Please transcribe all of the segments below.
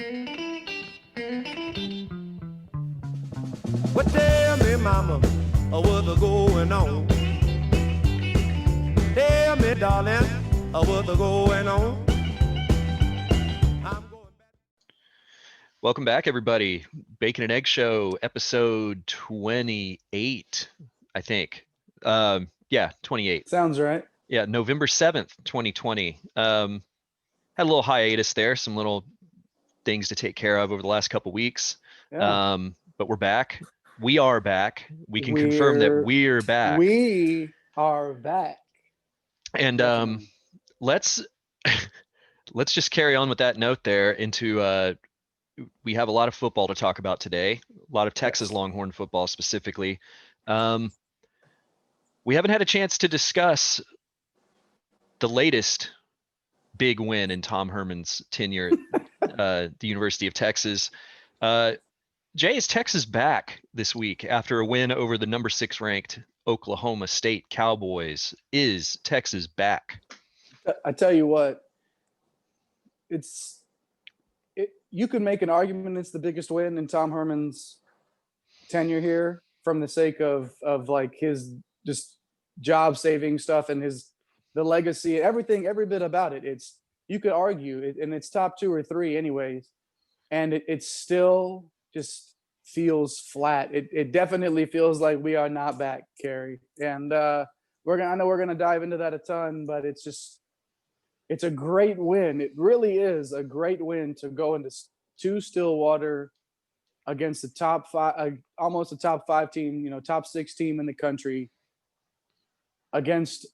Well, tell me, mama, what's going on? Tell me, darling, what's going on? I'm going back. Welcome back, everybody. Bacon and Egg Show, episode 28, I think. Yeah, 28. Sounds right. Yeah, November 7th, 2020. Had a little hiatus there, some little things to take care of over the last couple weeks. Yeah. But we're back. We are back. We can confirm that we're back. We are back. And Definitely. let's just carry on with that note there into we have a lot of football to talk about today, a lot of Texas Yes. Longhorn football specifically. We haven't had a chance to discuss the latest big win in Tom Herman's tenure at the University of Texas. Jay, is Texas back this week after a win over the number 6 ranked Oklahoma State Cowboys? Is Texas back? I tell you what, you could make an argument it's the biggest win in Tom Herman's tenure here from the sake of like his just job saving stuff and the legacy, everything, every bit about it. You could argue it, and it's top 2 or 3 anyways, and it still just feels flat. It definitely feels like we are not back, Kerry. And I know we're gonna dive into that a ton, but it's a great win. It really is a great win to go into Stillwater against the top 5, almost a top 5 team, top 6 team in the country, against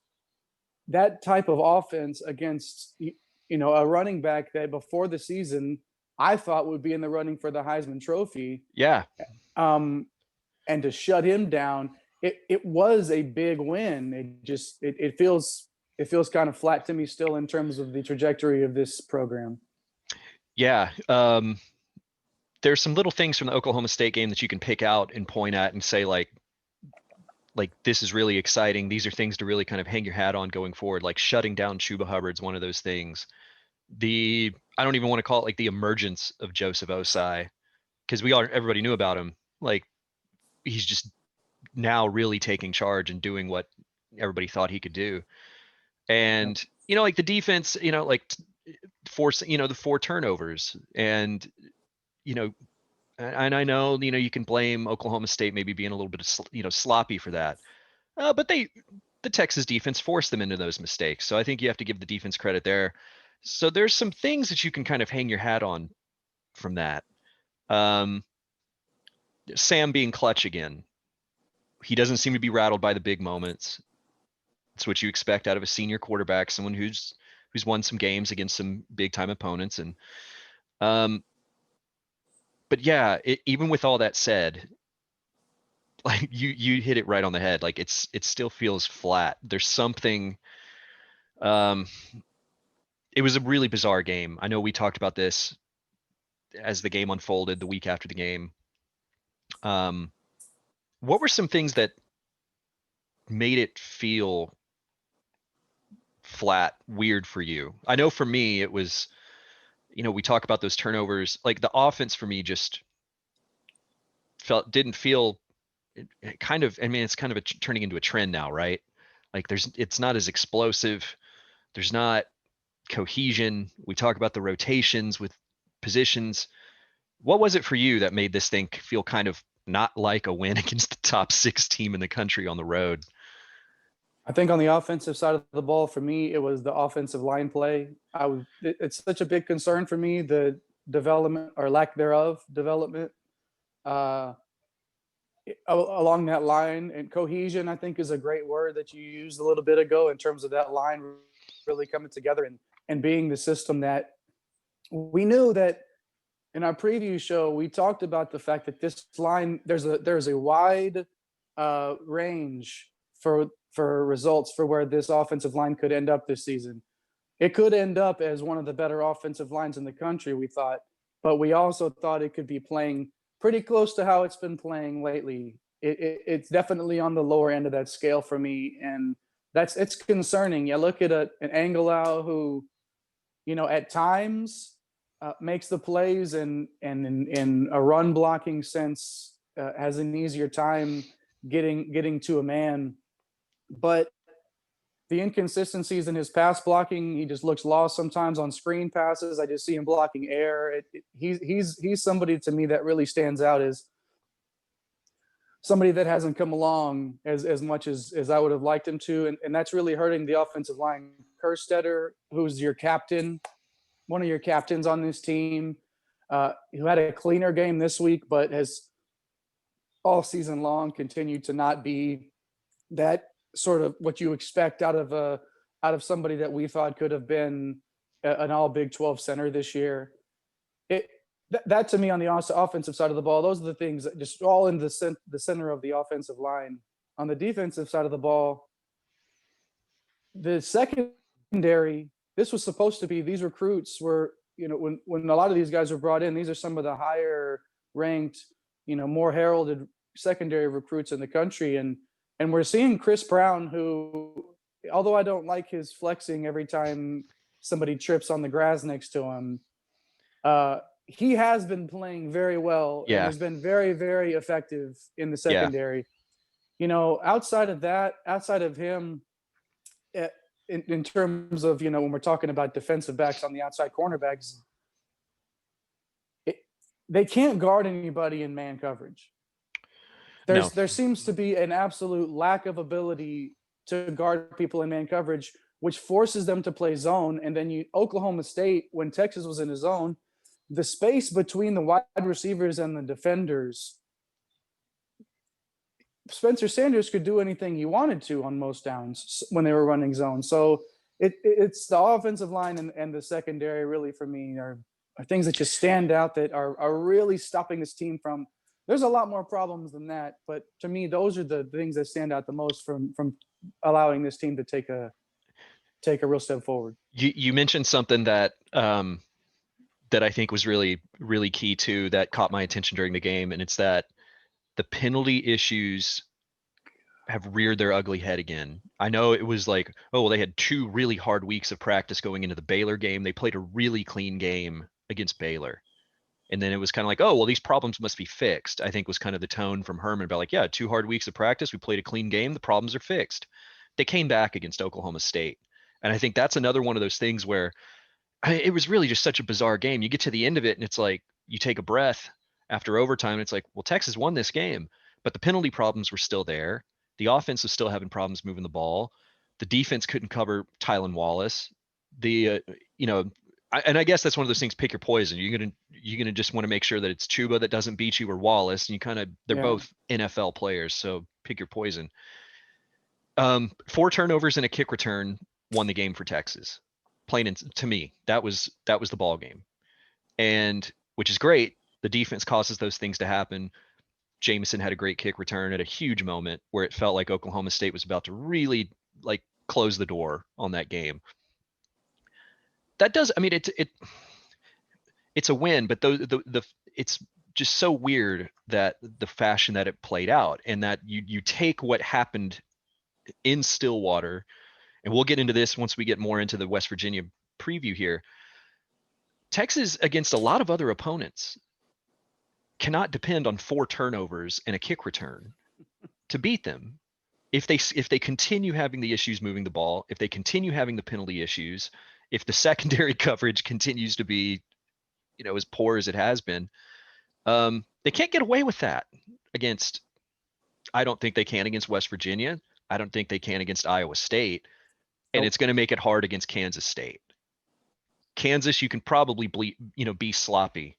that type of offense, against a running back that before the season I thought would be in the running for the Heisman Trophy. Yeah. And to shut him down, it was a big win. It feels kind of flat to me still in terms of the trajectory of this program. Yeah. There's some little things from the Oklahoma State game that you can pick out and point at and say like this is really exciting. These are things to really kind of hang your hat on going forward. Like shutting down Chuba Hubbard's one of those things. I don't even want to call it like the emergence of Joseph Osai, because everybody knew about him. Like he's just now really taking charge and doing what everybody thought he could do. And like the defense, like forcing, the 4 turnovers, and and I know, you can blame Oklahoma State maybe being a little bit of, sloppy for that. But the Texas defense forced them into those mistakes. So I think you have to give the defense credit there. So there's some things that you can kind of hang your hat on from that. Sam being clutch again. He doesn't seem to be rattled by the big moments. It's what you expect out of a senior quarterback, someone who's won some games against some big time opponents. And but yeah, even with all that said, like you hit it right on the head. Like it still feels flat. There's something. It was a really bizarre game. I know we talked about this as the game unfolded the week after the game. What were some things that made it feel flat, weird for you? I know for me, it was, we talk about those turnovers, like the offense for me just didn't feel it kind of, it's kind of turning into a trend now, right? Like it's not as explosive. There's not cohesion. We talk about the rotations with positions. What was it for you that made this thing feel kind of not like a win against the top 6 team in the country on the road? I think on the offensive side of the ball, for me, it was the offensive line play. It's such a big concern for me, the development or lack thereof development along that line. And cohesion, I think, is a great word that you used a little bit ago in terms of that line really coming together and being the system that we knew that. In our preview show, we talked about the fact that this line, there's a wide range for results for where this offensive line could end up this season. It could end up as one of the better offensive lines in the country, we thought, but we also thought it could be playing pretty close to how it's been playing lately. It's definitely on the lower end of that scale for me, and it's concerning. You look at an Angelau who, at times makes the plays, and in a run blocking sense, has an easier time getting to a man. But the inconsistencies in his pass blocking, he just looks lost sometimes on screen passes. I just see him blocking air. He's somebody to me that really stands out as somebody that hasn't come along as much as I would have liked him to, and that's really hurting the offensive line. Kerstetter, who's your captain, one of your captains on this team, who had a cleaner game this week, but has all season long continued to not be that sort of what you expect out of somebody that we thought could have been an all Big 12 center this year. That to me, on the offensive side of the ball, those are the things that just all in the center of the offensive line. On the defensive side of the ball, the secondary, this was supposed to be, these recruits were, when a lot of these guys were brought in, these are some of the higher ranked, more heralded secondary recruits in the country. And we're seeing Chris Brown, who, although I don't like his flexing every time somebody trips on the grass next to him, he has been playing very well and has been very, very effective in the secondary. Outside of him, in terms of, when we're talking about defensive backs on the outside, cornerbacks, they can't guard anybody in man coverage. There seems to be an absolute lack of ability to guard people in man coverage, which forces them to play zone. And then Oklahoma State, when Texas was in a zone, the space between the wide receivers and the defenders, Spencer Sanders could do anything he wanted to on most downs when they were running zone. So it's the offensive line and the secondary, really, for me, are things that just stand out, that are really stopping this team from. There's a lot more problems than that, but to me, those are the things that stand out the most from allowing this team to take a real step forward. You mentioned something that that I think was really, really key too, that caught my attention during the game, and it's that the penalty issues have reared their ugly head again. I know it was like, oh, well, they had 2 really hard weeks of practice going into the Baylor game. They played a really clean game against Baylor. And then it was kind of like, oh, well, these problems must be fixed, I think was kind of the tone from Herman about like, yeah, 2 hard weeks of practice. We played a clean game. The problems are fixed. They came back against Oklahoma State. And I think that's another one of those things where it was really just such a bizarre game. You get to the end of it and it's like, you take a breath after overtime. And it's like, well, Texas won this game, but the penalty problems were still there. The offense was still having problems moving the ball. The defense couldn't cover Tylan Wallace. And I guess that's one of those things, pick your poison. You're gonna just want to make sure that it's Chuba that doesn't beat you, or Wallace. And they're both NFL players, so pick your poison. 4 turnovers and a kick return won the game for Texas. To me, that was the ball game. And which is great. The defense causes those things to happen. Jameson had a great kick return at a huge moment where it felt like Oklahoma State was about to really close the door on that game. That does, I mean, it's a win, but it's just so weird that the fashion that it played out, and that you take what happened in Stillwater, and we'll get into this once we get more into the West Virginia preview here. Texas, against a lot of other opponents, cannot depend on 4 turnovers and a kick return to beat them. If they continue having the issues moving the ball, if they continue having the penalty issues, if the secondary coverage continues to be, as poor as it has been, they can't get away with that against. I don't think they can against West Virginia. I don't think they can against Iowa State, and it's going to make it hard against Kansas State. Kansas, you can probably be sloppy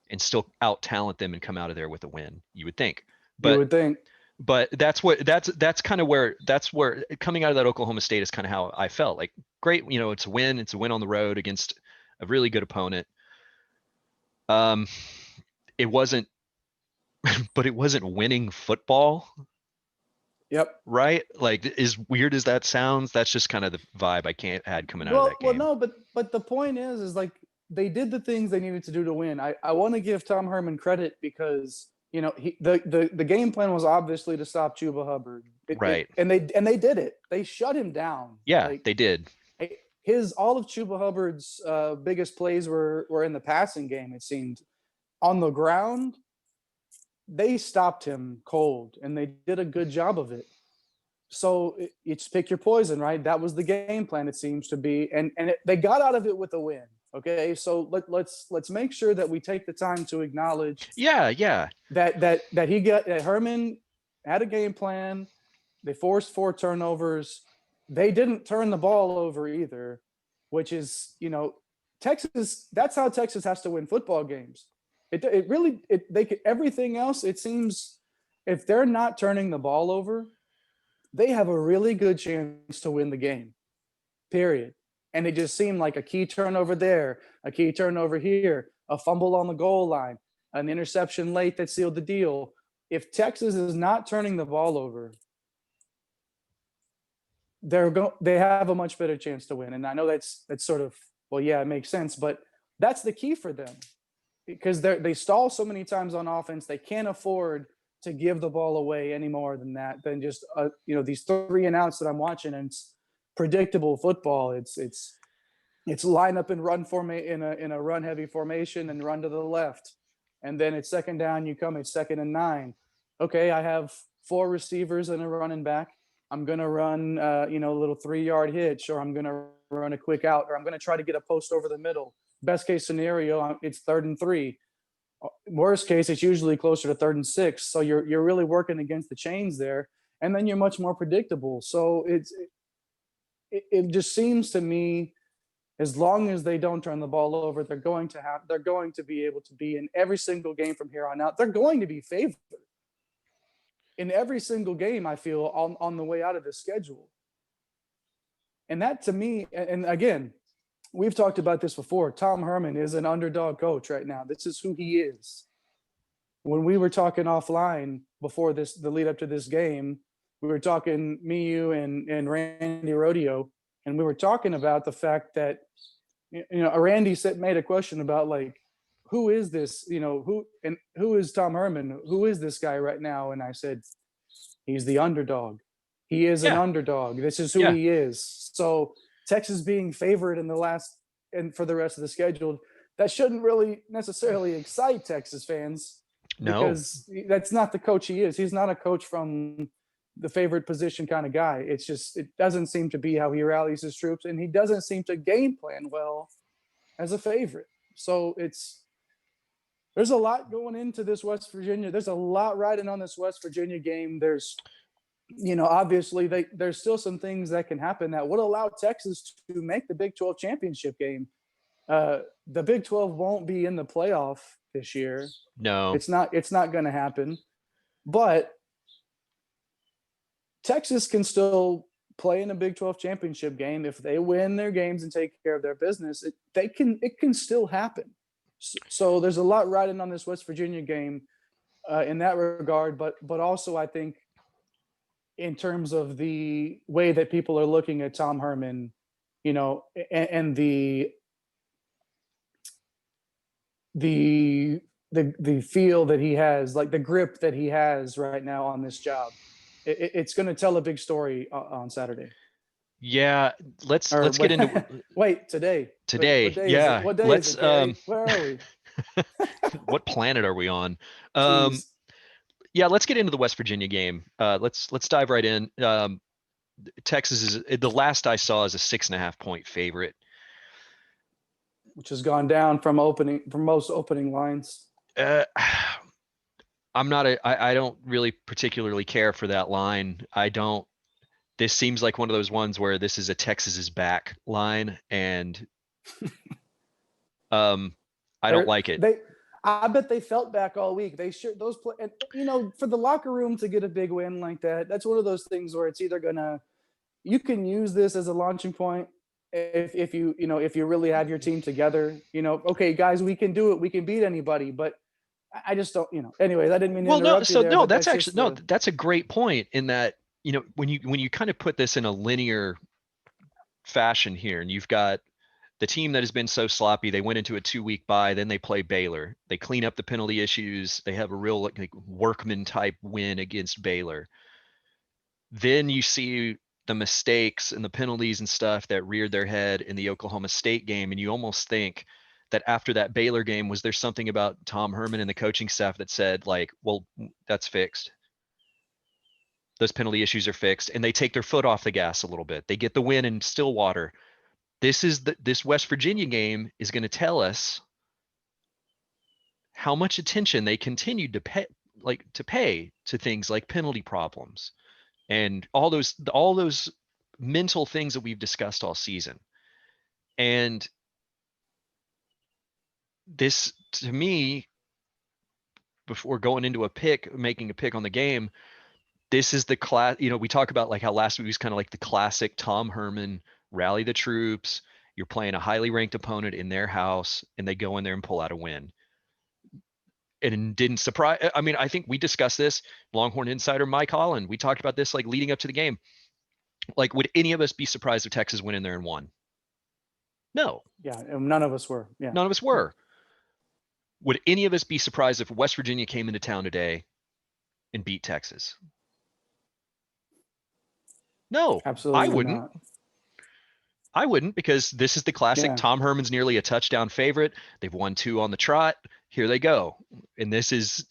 and still out talent them and come out of there with a win. You would think, but that's kind of where coming out of that Oklahoma State is kind of how I felt. Like, great, it's a win. It's a win on the road against a really good opponent. It wasn't winning football. Yep. Right. Like, as weird as that sounds, that's just kind of the vibe I had coming out of that game. Well, no, but the point is like, they did the things they needed to do to win. I want to give Tom Herman credit because, the game plan was obviously to stop Chuba Hubbard. And they did it. They shut him down. Yeah, they did. all of Chuba Hubbard's biggest plays were in the passing game, it seemed. On the ground, they stopped him cold, and they did a good job of it. So you just pick your poison, right? That was the game plan, it seems to be, and they got out of it with a win. Okay, so let's make sure that we take the time to acknowledge Yeah. that Herman had a game plan. They forced 4 turnovers. They didn't turn the ball over either, which is, Texas. That's how Texas has to win football games. It really they could, everything else, it seems, if they're not turning the ball over, they have a really good chance to win the game. Period. And it just seemed like a key turnover there, a key turnover here, a fumble on the goal line, an interception late that sealed the deal. If Texas is not turning the ball over, they have a much better chance to win. And I know that's sort of, well, yeah, it makes sense, but that's the key for them, because they stall so many times on offense. They can't afford to give the ball away any more than just these 3 and outs that I'm watching, and it's predictable football. It's line up and run in a run heavy formation and run to the left, and then it's second down. You come, it's 2nd and 9. Okay, I have 4 receivers and a running back. I'm gonna run a little 3-yard hitch, or I'm gonna run a quick out, or I'm gonna try to get a post over the middle. Best case scenario, it's 3rd and 3. Worst case, it's usually closer to 3rd and 6. So you're really working against the chains there, and then you're much more predictable. So it just seems to me, as long as they don't turn the ball over, they're going to be able to be in every single game from here on out. They're going to be favored in every single game, I feel, on the way out of the schedule. And that, to me, and again, we've talked about this before. Tom Herman is an underdog coach right now. This is who he is. When we were talking offline before the lead up to this game, we were talking, me, you, and Randy Rodeo, and we were talking about the fact that, Randy made a question about, like, who is this, who is Tom Herman? Who is this guy right now? And I said, he's the underdog. He is an underdog. This is who he is. So Texas being favored and for the rest of the schedule, that shouldn't really necessarily excite Texas fans. No, because that's not the coach he is. He's not a coach from the favorite position kind of guy. It's just, it doesn't seem to be how he rallies his troops, and he doesn't seem to game plan well as a favorite. So there's a lot going into this West Virginia. There's a lot riding on this West Virginia game. There's, obviously there's still some things that can happen that would allow Texas to make the Big 12 championship game. The Big 12 won't be in the playoff this year. no, It's not going to happen, but Texas can still play in a Big 12 championship game. If they win their games and take care of their business, it can still happen. So there's a lot riding on this West Virginia game in that regard, but also I think in terms of the way that people are looking at Tom Herman, and the feel that he has, like the grip that he has right now on this job. It's going to tell a big story on Saturday. yeah. Let's get into wait, today. today. What day is Yeah, it? What day let's is it, Kerry? Where are we? what planet are we on? Jeez. Yeah, let's get into the West Virginia game. Let's dive right in. Texas is, the last I saw, is a 6.5 point favorite, Which has gone down from most opening lines. I don't really particularly care for that line. This seems like one of those ones where this is a Texas is back line, and I don't like it. I bet they felt back all week. They sure those play, and for the locker room to get a big win like that, that's one of those things where it's either you can use this as a launching point if you really have your team together. Okay, guys, we can do it. We can beat anybody, but I just don't. Anyways, I didn't mean to interrupt you there. That's actually that's a great point in that when you kind of put this in a linear fashion here, and you've got the team that has been so sloppy, they went into a 2-week bye, then they play Baylor. They clean up the penalty issues. They have a real workman type win against Baylor. Then you see the mistakes and the penalties and stuff that reared their head in the Oklahoma State game. And you almost think that after that Baylor game, was there something about Tom Herman and the coaching staff that said like, well, that's fixed. Those penalty issues are fixed, and they take their foot off the gas a little bit. They get the win in Stillwater. This West Virginia game is going to tell us how much attention they continued to pay to things like penalty problems and all those mental things that we've discussed all season. And this, to me, before going into making a pick on the game, this is the class, we talk about like how last week was kind of like the classic Tom Herman rally the troops. You're playing a highly ranked opponent in their house and they go in there and pull out a win. And didn't surprise. I mean, I think we discussed this, Longhorn insider Mike Holland. We talked about this like leading up to the game. Like, would any of us be surprised if Texas went in there and won? No. Yeah, none of us were. Yeah, none of us were. Would any of us be surprised if West Virginia came into town today and beat Texas? No, absolutely. I wouldn't. Not. I wouldn't, because this is the classic. Yeah. Tom Herman's nearly a touchdown favorite. They've won 2 on the trot. Here they go. And this is,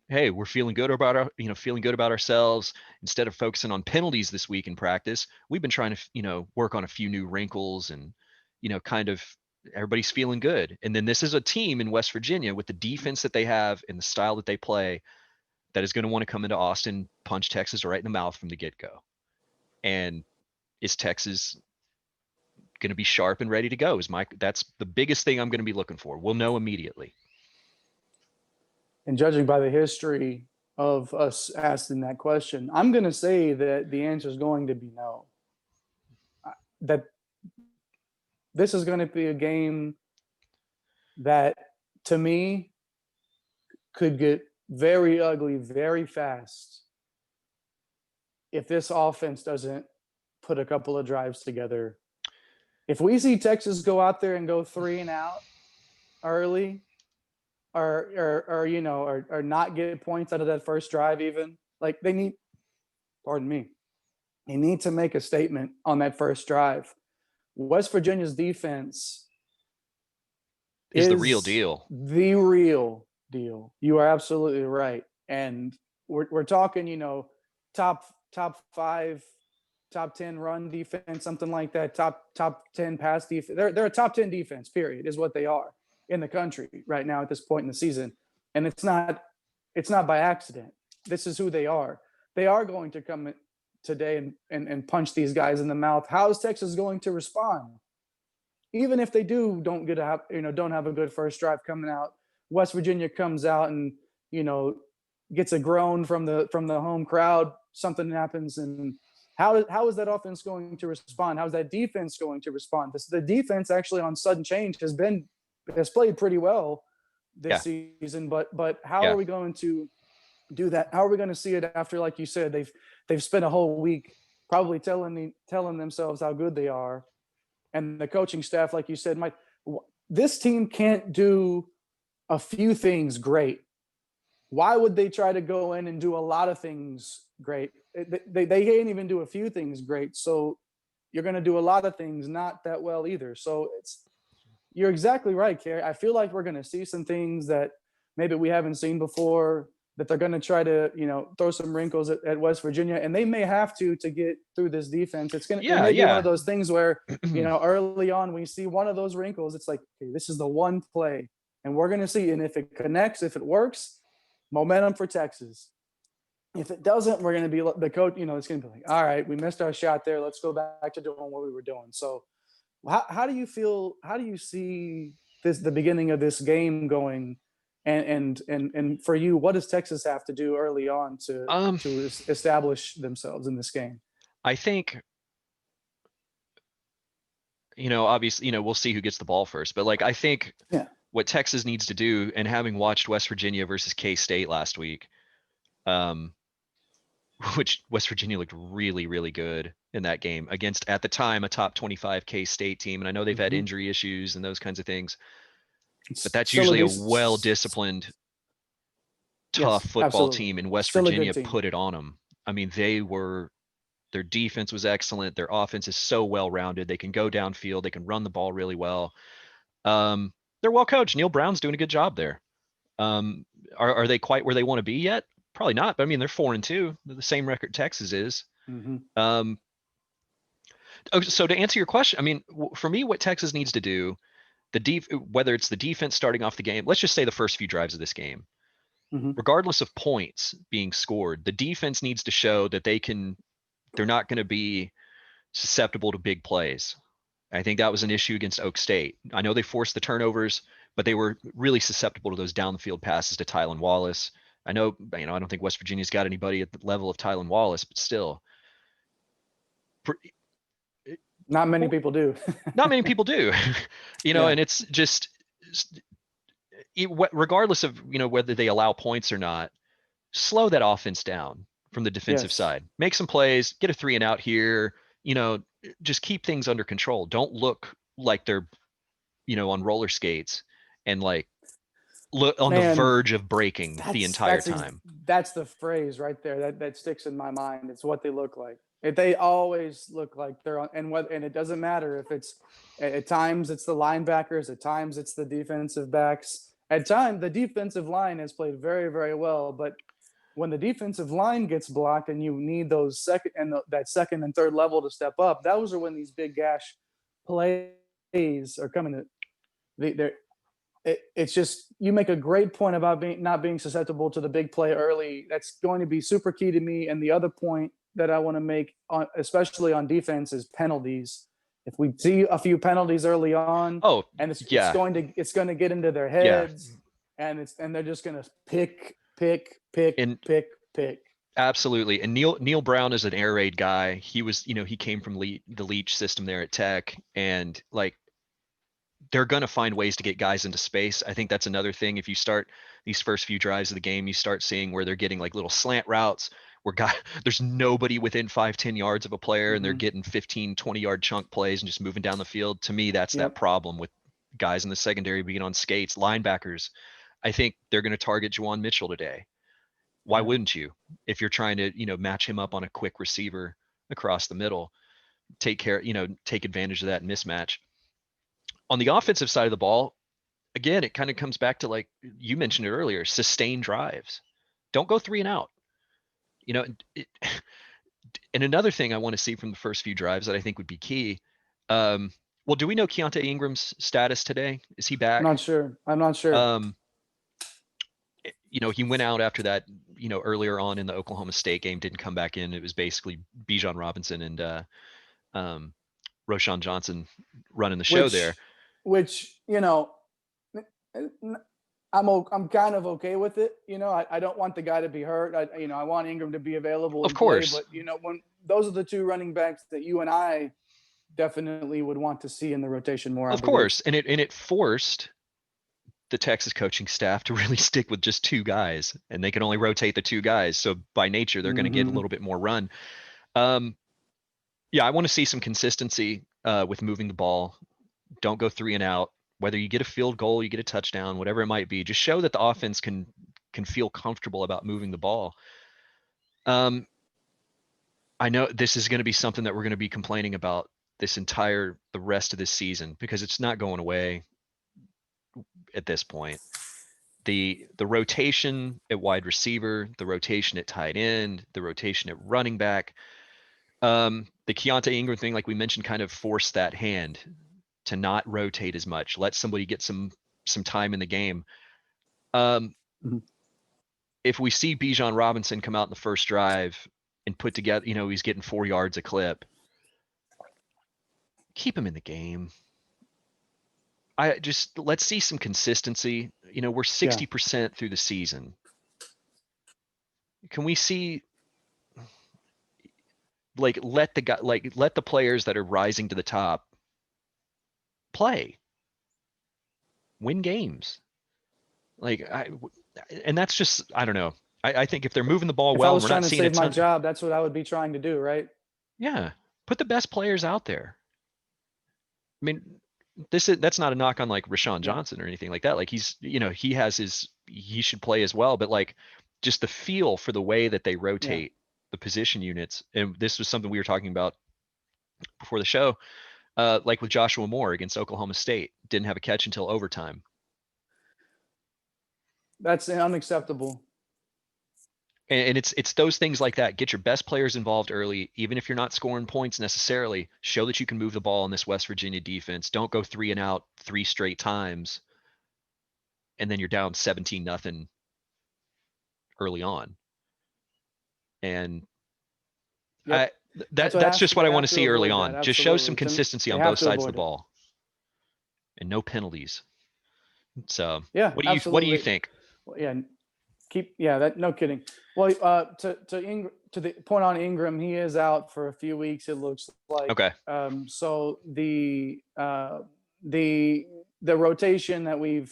hey, we're feeling good about ourselves. Instead of focusing on penalties this week in practice, we've been trying to, work on a few new wrinkles and, kind of everybody's feeling good. And then this is a team in West Virginia with the defense that they have and the style that they play that is going to want to come into Austin, punch Texas right in the mouth from the get-go. And is Texas going to be sharp and ready to go? That's the biggest thing I'm going to be looking for. We'll know immediately. And judging by the history of us asking that question, I'm going to say that the answer is going to be no. That this is going to be a game that, to me, could get very ugly very fast if this offense doesn't put a couple of drives together. If we see Texas go out there and go 3 and out early, or not get points out of that first drive, even like they need to make a statement on that first drive. West Virginia's defense is the real deal. The real deal. You are absolutely right. And we're talking, top 5, top 10 run defense, something like that. Top 10 pass defense. They're a top 10 defense, period, is what they are in the country right now at this point in the season. And it's not by accident. This is who they are. They are going to come today and punch these guys in the mouth. How is Texas going to respond? Even if they don't have a good first drive coming out, West Virginia comes out and, gets a groan from the home crowd, something happens, and how is that offense going to respond? How is that defense going to respond? The defense actually on sudden change has played pretty well this season, but how are we going to do that? How are we going to see it after, like you said, they've spent a whole week probably telling themselves how good they are, and the coaching staff, like you said, Mike, this team can't do a few things great. Why would they try to go in and do a lot of things great? They can't even do a few things great. So you're going to do a lot of things not that well either. So you're exactly right, Kerry. I feel like we're going to see some things that maybe we haven't seen before, that they're going to try to, throw some wrinkles at West Virginia, and they may have to get through this defense. It's going to be one of those things where, early on we see one of ththose wrinkles. It's like, okay, this is the one play, and we're going to see. And if it connects, if it works, momentum for Texas. If it doesn't, we're going to be the coach, it's going to be like, all right, we missed our shot there. Let's go back to doing what we were doing. So how do you feel? How do you see the beginning of this game going? And for you, what does Texas have to do early on to establish themselves in this game? I think, obviously, we'll see who gets the ball first, but I think what Texas needs to do, and having watched West Virginia versus K-State last week, which West Virginia looked really, really good in that game against, at the time, a top 25 K-State team. And I know they've had injury issues and those kinds of things, but that's usually a well-disciplined, tough football team, and West Virginia put it on them. I mean, they were Their defense was excellent. Their offense is so well-rounded. They can go downfield. They can run the ball really well. They're well coached. Neil Brown's doing a good job there. Are they quite where they want to be yet? Probably not. But I mean, they're 4-2. They're the same record Texas is. Mm-hmm. So to answer your question, I mean, for me, what Texas needs to do, whether it's the defense starting off the game, let's just say the first few drives of this game, Mm-hmm. regardless of points being scored, the defense needs to show that they're not going to be susceptible to big plays. I think that was an issue against Oak State. I know they forced the turnovers, but they were really susceptible to those down the field passes to Tylan Wallace. I know, I don't think West Virginia's got anybody at the level of Tylan Wallace, but still. Not many people do. Not many people do, and it's just, regardless of, whether they allow points or not, slow that offense down from the defensive side, make some plays, get a 3 and out here, just keep things under control. Don't look like they're, on roller skates and like look on the verge of breaking the entire time. That's the phrase right there that sticks in my mind. It's what they look like. They always look like they're on, and it doesn't matter if it's at times it's the linebackers, at times it's the defensive backs. At times the defensive line has played very, very well, but when the defensive line gets blocked and you need those that second and third level to step up, those are when these big gash plays are coming. It's just, you make a great point about not being susceptible to the big play early. That's going to be super key to me. And the other point that I want to make, especially on defense, is penalties. If we see a few penalties early on, it's going to get into their heads, and they're just going to pick. Absolutely. And Neil Brown is an air raid guy. He was, he came from the Leach system there at Tech, and like, they're going to find ways to get guys into space. I think that's another thing. If you start these first few drives of the game, you start seeing where they're getting like little slant routes where there's nobody within 5-10 yards of a player, and they're getting 15-20 yard chunk plays and just moving down the field. To me, that's that problem with guys in the secondary being on skates. Linebackers, I think they're going to target Juwan Mitchell today. Why wouldn't you? If you're trying to, match him up on a quick receiver across the middle, take advantage of that mismatch. On the offensive side of the ball, again, it kind of comes back to, like you mentioned it earlier, sustained drives. Don't go 3 and out. And another thing I want to see from the first few drives that I think would be key. Well, do we know Keontae Ingram's status today? Is he back? I'm not sure. He went out after that, earlier on in the Oklahoma State game, didn't come back in. It was basically Bijan Robinson and Roshan Johnson running the show there. Which, I'm kind of okay with it. I don't want the guy to be hurt. I want Ingram to be available. Of course. But when those are the two running backs that you and I definitely would want to see in the rotation more. Of course. And it forced the Texas coaching staff to really stick with just 2 guys, and they can only rotate the 2 guys. So by nature, they're going to get a little bit more run. I want to see some consistency with moving the ball. Don't go 3 and out. Whether you get a field goal, you get a touchdown, whatever it might be, just show that the offense can feel comfortable about moving the ball. I know this is going to be something that we're going to be complaining about the rest of this season, because it's not going away at this point. The rotation at wide receiver, the rotation at tight end, the rotation at running back, the Keontae Ingram thing, like we mentioned, kind of forced that hand to not rotate as much. Let somebody get some time in the game. If we see Bijan Robinson come out in the first drive and put together, he's getting 4 yards a clip, keep him in the game. Let's see some consistency. We're 60% through the season. Can we see, let the players that are rising to the top play, win games? And that's just, I don't know. I think if they're moving the ball well, if I was trying to save my job, that's what I would be trying to do, right? Yeah, put the best players out there. I mean, that's not a knock on like Rashawn Johnson or anything like that. Like he should play as well, but like just the feel for the way that they rotate the position units. And this was something we were talking about before the show. Like with Joshua Moore against Oklahoma State, didn't have a catch until overtime. That's unacceptable. And it's those things like that. Get your best players involved early, even if you're not scoring points necessarily. Show that you can move the ball in this West Virginia defense. Don't go 3 and out 3 straight times, and then you're down 17-0 early on. And Yep. that's just what I want to see early avoid that, on. Just show some absolutely. consistency They on have both to sides of the avoid it. ball, and no penalties. So Yeah, what do you absolutely. think? Yeah, no kidding. Well, to the point on Ingram, he is out for a few weeks, it looks like. Okay. So the rotation that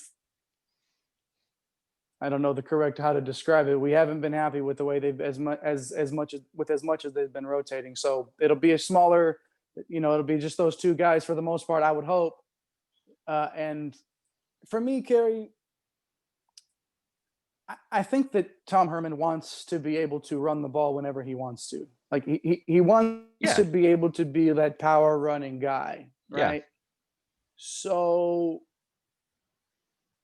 I don't know the correct how to describe it. We haven't been happy with the way they've as much as they've been rotating. So it'll be a smaller, it'll be just those two guys for the most part, I would hope. And for me, Kerry, I think that Tom Herman wants to be able to run the ball whenever he wants to. Like he wants to be able to be that power running guy, right? Yeah. So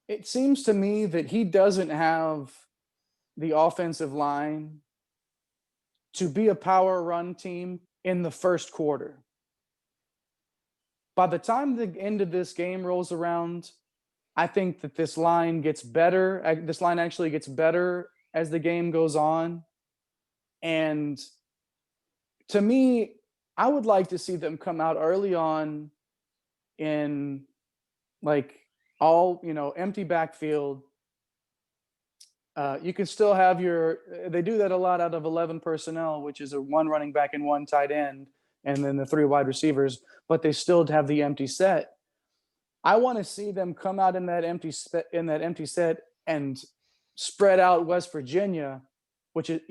it seems to me that he doesn't have the offensive line to be a power run team in the first quarter. By the time the end of this game rolls around, I think that this line gets better. This line actually gets better as the game goes on. And to me, I would like to see them come out early on in like all, empty backfield. You can still have they do that a lot out of 11 personnel, which is a 1 running back and 1 tight end, and then the 3 wide receivers, but they still have the empty set. I want to see them come out in that empty set and spread out West Virginia, which is,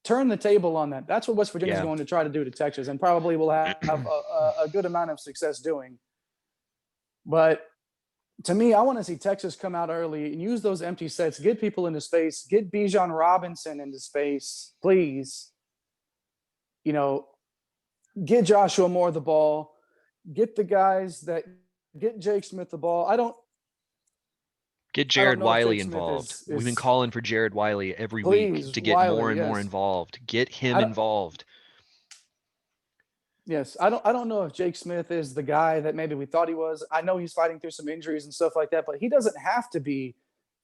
turn the table on that. That's what West Virginia is going to try to do to Texas, and probably will have a good amount of success doing. But to me, I want to see Texas come out early and use those empty sets, get people into space, get Bijan Robinson into space, please. Get Joshua Moore the ball, get the guys that get Jake Smith the ball. Get Jared Wiley Smith involved. is- We've been calling for Jared Wiley every week to get Wiley, more and more yes. involved. Get him involved. Yes, I don't know if Jake Smith is the guy that maybe we thought he was. I know he's fighting through some injuries and stuff like that, but he doesn't have to be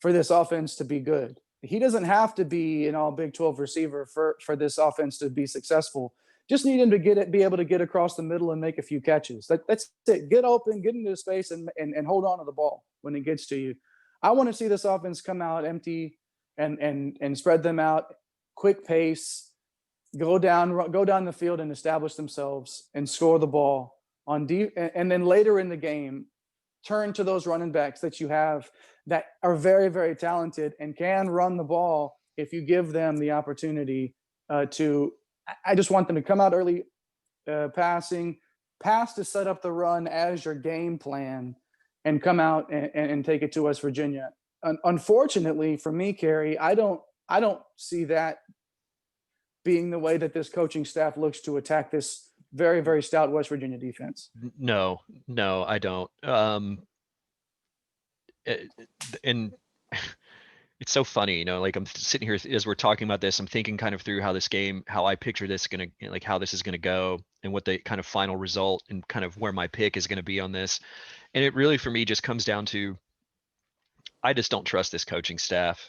for this offense to be good. He doesn't have to be an all Big 12 receiver for this offense to be successful. Just need him to be able to get across the middle and make a few catches. That's it. Get open, get into space, and hold on to the ball when it gets to you. I want to see this offense come out empty and spread them out, quick pace, go down the field and establish themselves and score the ball on and then later in the game, turn to those running backs that you have that are very, very talented and can run the ball if you give them the opportunity to. I just want them to come out early, pass to set up the run as your game plan, and come out and take it to West Virginia. Unfortunately for me, Kerry, I don't see that being the way that this coaching staff looks to attack this very, very stout West Virginia defense. No, I don't. And it's so funny, like I'm sitting here as we're talking about this, I'm thinking kind of through how I picture this how this is gonna go, and what the kind of final result and kind of where my pick is gonna be on this. And it really, for me, just comes down to, I just don't trust this coaching staff.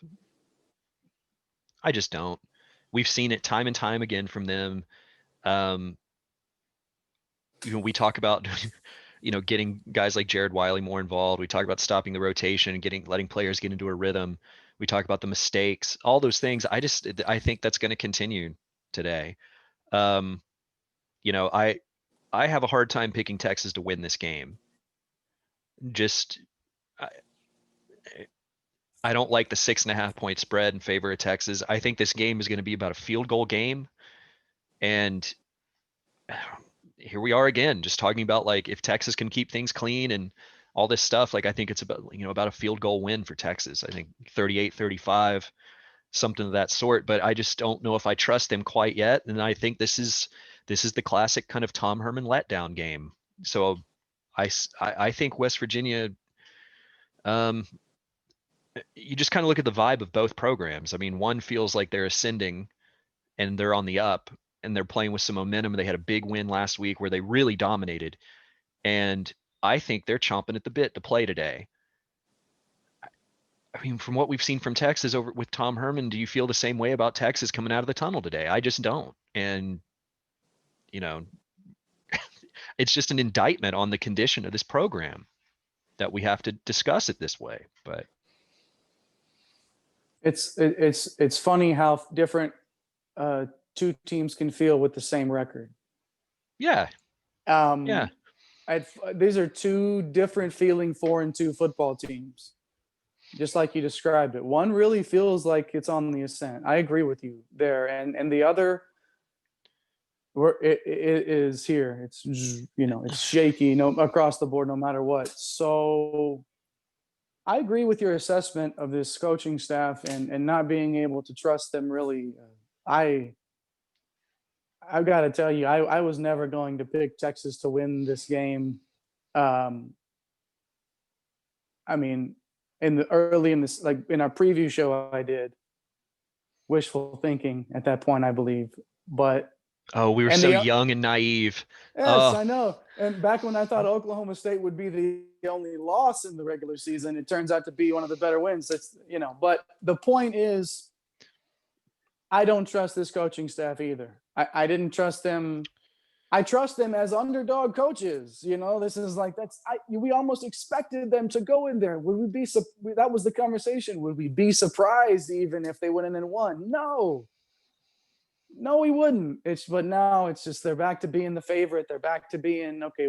I just don't. We've seen it time and time again from them. We talk about, getting guys like Jared Wiley more involved. We talk about stopping the rotation and letting players get into a rhythm. We talk about the mistakes, all those things. I think that's going to continue today. I have a hard time picking Texas to win this game. I don't like the 6.5 point spread in favor of Texas. I think this game is going to be about a field goal game. And here we are again, just talking about if Texas can keep things clean and all this stuff, I think it's about a field goal win for Texas. I think 38-35, something of that sort, but I just don't know if I trust them quite yet. And I think this is the classic kind of Tom Herman letdown game. So I think West Virginia, um, you just kind of look at the vibe of both programs. I mean, one feels like they're ascending and they're on the up and they're playing with some momentum. They had a big win last week where they really dominated. And I think they're chomping at the bit to play today. I mean, from what we've seen from Texas over with Tom Herman, do you feel the same way about Texas coming out of the tunnel today? I just don't. And, you know, it's just an indictment on the condition of this program that we have to discuss it this way. But It's funny how different two teams can feel with the same record. yeah, Um, these are two different feeling 4-2 football teams, just like you described it. One really feels like it's on the ascent. I agree with you there, and the other, it is here. It's it's shaky across the board, no matter what. So I agree with your assessment of this coaching staff and not being able to trust them really. I've got to tell you, I was never going to pick Texas to win this game. I mean, in our preview show, I did wishful thinking at that point, I believe. But oh, we were so young and naive. yes, I know. And back when I thought Oklahoma State would be the only loss in the regular season, it turns out to be one of the better wins. That's But the point is, I don't trust this coaching staff either. I didn't trust them. I trust them as underdog coaches. This is like we almost expected them to go in there. Would we be? That was the conversation. Would we be surprised even if they went in and won? No, we wouldn't. But now it's just they're back to being the favorite. They're back to being okay.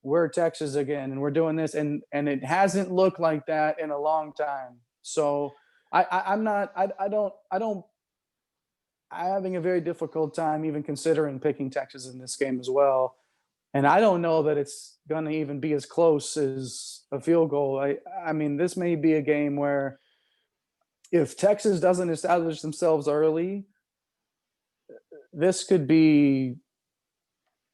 We're Texas again, and we're doing this, and it hasn't looked like that in a long time. So I'm having a very difficult time even considering picking Texas in this game as well. And I don't know that it's going to even be as close as a field goal. I mean, this may be a game where if Texas doesn't establish themselves early, this could be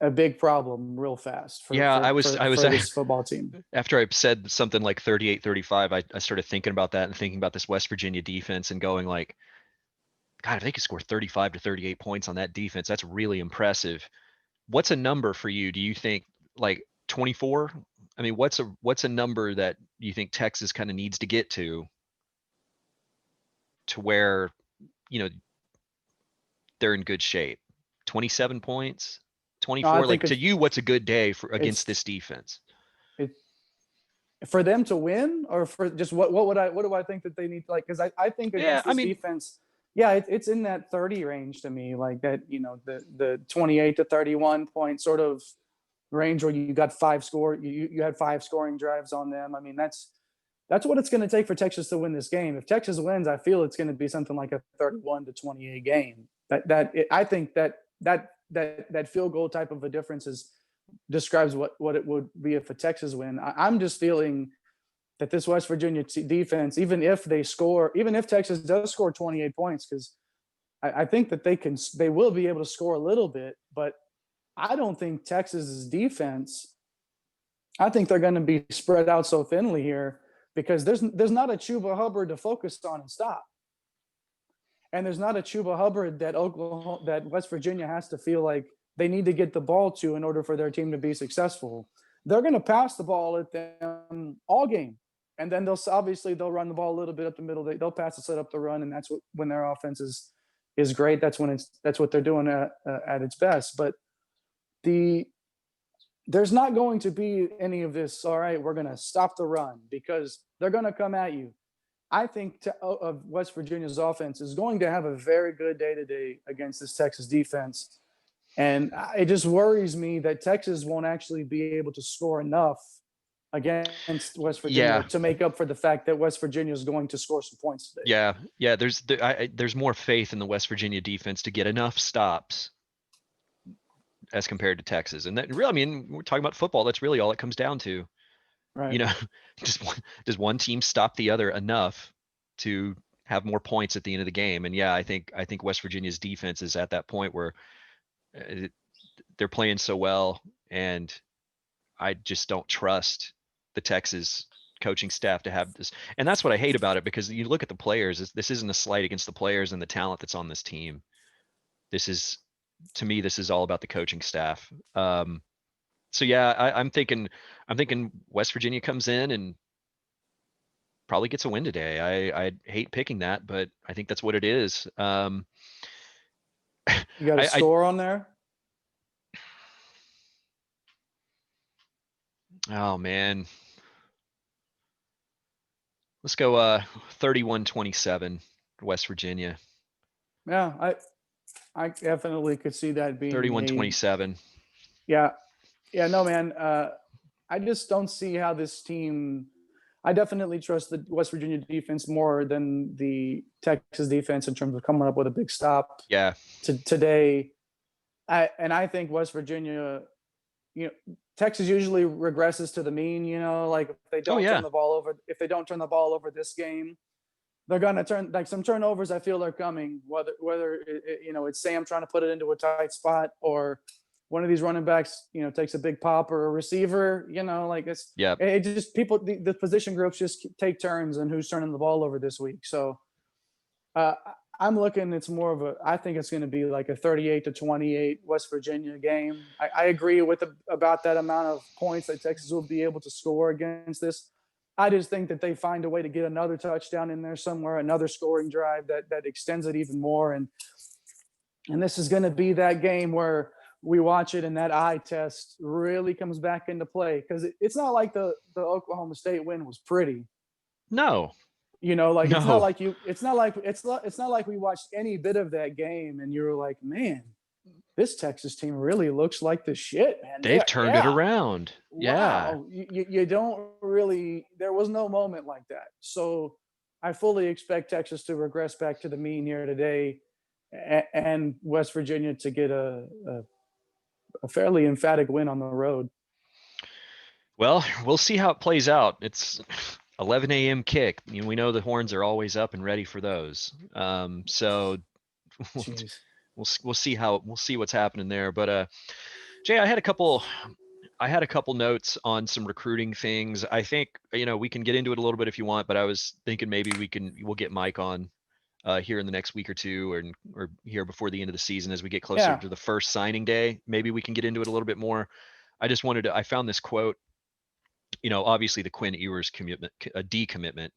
a big problem real fast for this football team. After I said something like 38-35, I started thinking about that and thinking about this West Virginia defense and going like, God, if they could score 35 to 38 points on that defense, that's really impressive. What's a number for you? Do you think like 24? I mean, what's a number that you think Texas kind of needs to get to where, they're in good shape? 27 points, 24? Like to you, what's a good day against this defense? For them to win, or for just what do I think that they need? Like, because I think against this defense. Yeah, it's in that 30 range to me, like that, the 28 to 31 point sort of range where you got you had 5 scoring drives on them. I mean, that's what it's going to take for Texas to win this game. If Texas wins, I feel it's going to be something like a 31 to 28 game. I think that field goal type of a difference describes what it would be if a Texas win. I'm just feeling that this West Virginia defense, even if Texas does score 28 points, because I think that they will be able to score a little bit, but I don't think Texas's defense, I think they're going to be spread out so thinly here because there's not a Chuba Hubbard to focus on and stop. And there's not a Chuba Hubbard that West Virginia has to feel like they need to get the ball to in order for their team to be successful. They're going to pass the ball at them all game. And then they'll run the ball a little bit up the middle. They'll pass to set up the run, and that's when their offense is great. That's what they're doing at its best. But there's not going to be any of this. All right, we're going to stop the run because they're going to come at you. I think of West Virginia's offense is going to have a very good day today against this Texas defense, and it just worries me that Texas won't actually be able to score enough against West Virginia to make up for the fact that West Virginia is going to score some points today. Yeah. There's more faith in the West Virginia defense to get enough stops as compared to Texas, and that really, I mean, we're talking about football. That's really all it comes down to. Right. Does one team stop the other enough to have more points at the end of the game. And yeah, I think West Virginia's defense is at that point where they're playing so well, and I just don't trust the Texas coaching staff to have this. And that's what I hate about it, because you look at the players, this isn't a slight against the players and the talent that's on this team. This is, to me, this is all about the coaching staff. So yeah, I'm thinking West Virginia comes in and probably gets a win today. I hate picking that, but I think that's what it is. You got a I score on there? oh man, let's go 31-27 West Virginia. Yeah, I definitely could see that being 31-27. Yeah. No, man. I just don't see how this team. I definitely trust the West Virginia defense more than the Texas defense in terms of coming up with a big stop. Yeah. Today, I think West Virginia, Texas usually regresses to the mean. Like if they don't turn the ball over, this game, they're gonna turn, like, some turnovers. I feel are coming. Whether it's Sam trying to put it into a tight spot, or one of these running backs, takes a big pop, or a receiver, like it's, it just, people, the position groups just take turns and who's turning the ball over this week. So I'm looking, it's more of I think it's going to be like a 38-28 West Virginia game. I agree about that amount of points that Texas will be able to score against this. I just think that they find a way to get another touchdown in there somewhere, another scoring drive that extends it even more. And this is going to be that game where we watch it and that eye test really comes back into play, because it's not like the Oklahoma State win was pretty. No. No. It's not like we watched any bit of that game and you were like, man, this Texas team really looks like the shit, man. They've turned it around. Wow. Yeah. You don't really, there was no moment like that. So I fully expect Texas to regress back to the mean here today, and West Virginia to get a fairly emphatic win on the road. Well, we'll see how it plays out. It's 11 a.m. kick. We know the horns are always up and ready for those. So we'll see what's happening there. But Jay, I had a couple notes on some recruiting things. I think we can get into it a little bit if you want, but I was thinking maybe we'll get Mike on here in the next week or two, or here before the end of the season, as we get closer to the first signing day. Maybe we can get into it a little bit more. I found this quote. Obviously the Quinn Ewers decommitment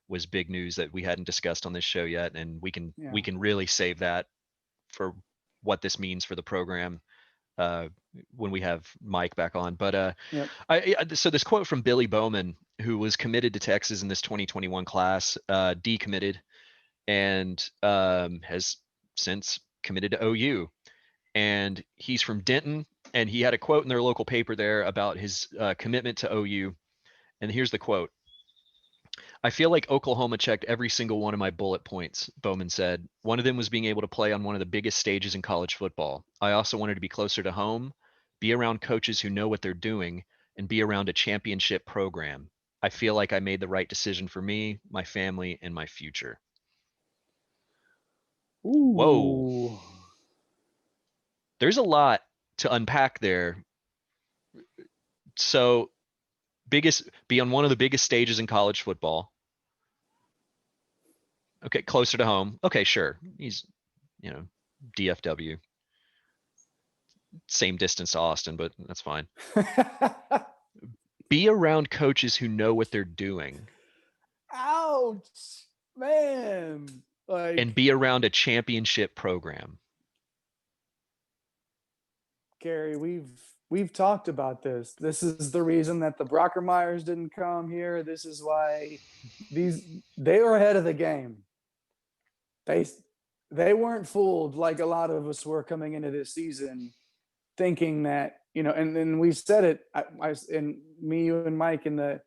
was big news that we hadn't discussed on this show yet, and we can really save that for what this means for the program when we have Mike back on. But so this quote from Billy Bowman, who was committed to Texas in this 2021 class, decommitted, and has since committed to OU. And he's from Denton, and he had a quote in their local paper there about his commitment to OU. And here's the quote. "I feel like Oklahoma checked every single one of my bullet points," Bowman said. "One of them was being able to play on one of the biggest stages in college football. I also wanted to be closer to home, be around coaches who know what they're doing, and be around a championship program. I feel like I made the right decision for me, my family, and my future." Ooh. Whoa. There's a lot to unpack there. So be on one of the biggest stages in college football. Okay, closer to home. Okay, sure. He's, DFW. Same distance to Austin, but that's fine. Be around coaches who know what they're doing. Ouch, man. And be around a championship program. Kerry, we've talked about this. This is the reason that the Brockermeyers didn't come here. This is why they were ahead of the game. They weren't fooled like a lot of us were coming into this season, thinking that, and then we said it, and me, you and Mike in the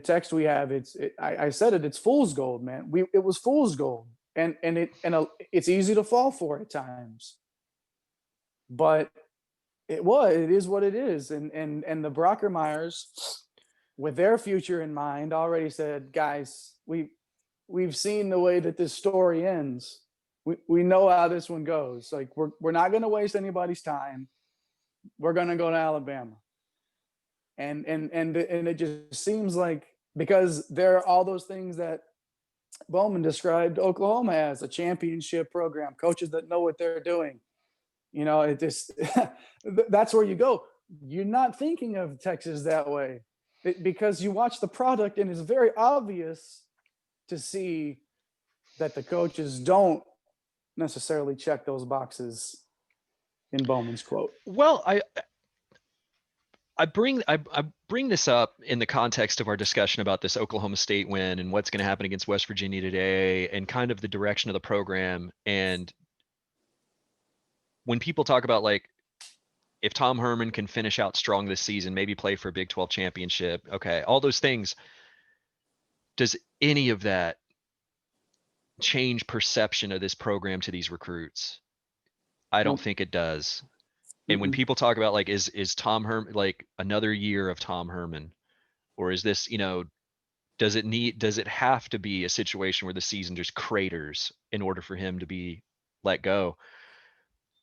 text we have, I said it, it's fool's gold, man. It was fool's gold, and it's easy to fall for at times. But it is what it is. And the Brockermeyers, with their future in mind, already said, guys, we've seen the way that this story ends. We know how this one goes. Like we're not going to waste anybody's time. We're going to go to Alabama. And it just seems like, because there are all those things that Bowman described Oklahoma as: a championship program, coaches that know what they're doing. You know, it just that's where you go. You're not thinking of Texas that way, because you watch the product and it's very obvious to see that the coaches don't necessarily check those boxes in Bowman's quote. Well, I bring this up in the context of our discussion about this Oklahoma State win and what's going to happen against West Virginia today, and kind of the direction of the program. And when people talk about, like, if Tom Herman can finish out strong this season, maybe play for a Big 12 championship, okay, all those things, does any of that change perception of this program to these recruits? I don't think it does. And when people talk about, like, is Tom Herman, like, another year of Tom Herman, or is this, does it have to be a situation where the season just craters in order for him to be let go?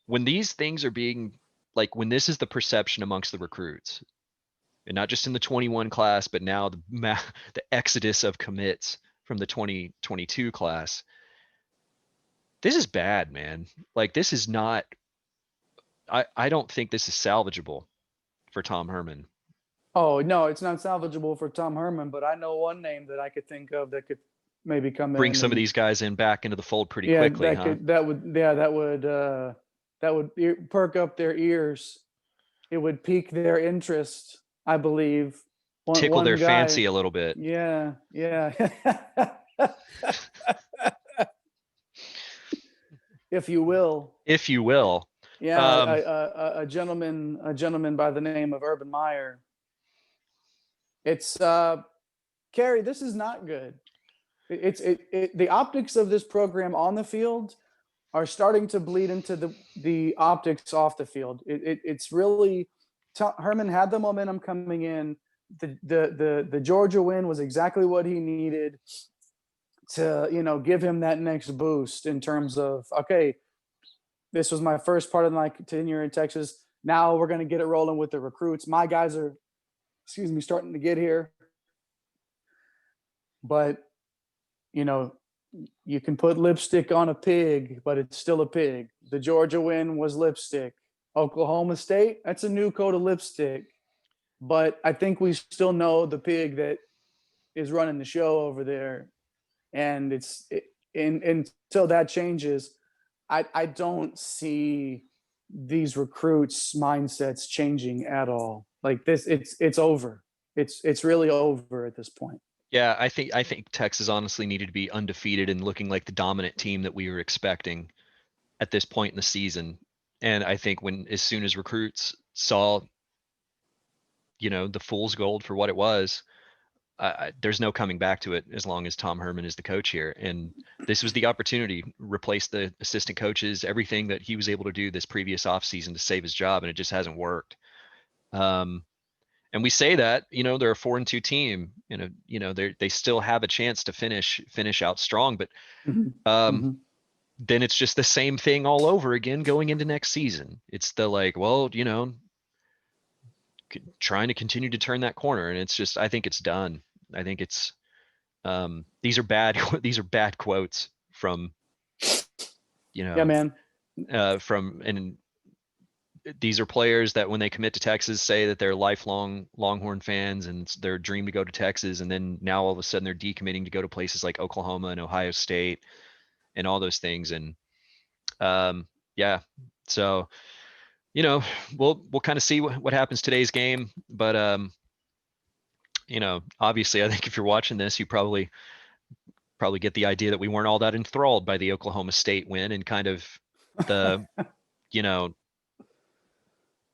When these things are being, like, when this is the perception amongst the recruits, and not just in the 21 class, but now the exodus of commits from the 2022 class, this is bad, man. Like, this is not, I don't think this is salvageable for Tom Herman. Oh, no, it's not salvageable for Tom Herman, but I know one name that I could think of that could maybe come Bring in some of and, these guys in back into the fold pretty quickly, huh? that would perk up their ears. It would pique their interest, I believe. Tickle their guy, fancy a little bit. Yeah. If you will. If you will. Yeah, a gentleman by the name of Urban Meyer. It's Kerry, this is not good. The optics of this program on the field are starting to bleed into the optics off the field. It's really, Herman had the momentum coming in. The Georgia win was exactly what he needed to, give him that next boost in terms of, okay, this was my first part of my tenure in Texas. Now we're going to get it rolling with the recruits. My guys are, starting to get here. But, you can put lipstick on a pig, but it's still a pig. The Georgia win was lipstick. Oklahoma State, that's a new coat of lipstick. But I think we still know the pig that is running the show over there. And until that changes, I don't see these recruits' mindsets changing at all. Like this, it's over. It's really over at this point. Yeah, I think Texas honestly needed to be undefeated and looking like the dominant team that we were expecting at this point in the season. And I think as soon as recruits saw, the fool's gold for what it was, there's no coming back to it as long as Tom Herman is the coach here. And this was the opportunity, replace the assistant coaches, everything that he was able to do this previous offseason to save his job, and it just hasn't worked. And we say that, they're a 4-2 team, they still have a chance to finish out strong, but then it's just the same thing all over again going into next season. It's the, like, well, trying to continue to turn that corner. And it's just, I think it's done. I think it's, these are bad quotes from, yeah, man. And these are players that when they commit to Texas say that they're lifelong Longhorn fans and it's their dream to go to Texas. And then now all of a sudden they're decommitting to go to places like Oklahoma and Ohio State and all those things. And yeah, so, we'll kind of see what happens today's game. But, obviously I think if you're watching this, you probably get the idea that we weren't all that enthralled by the Oklahoma State win and kind of the,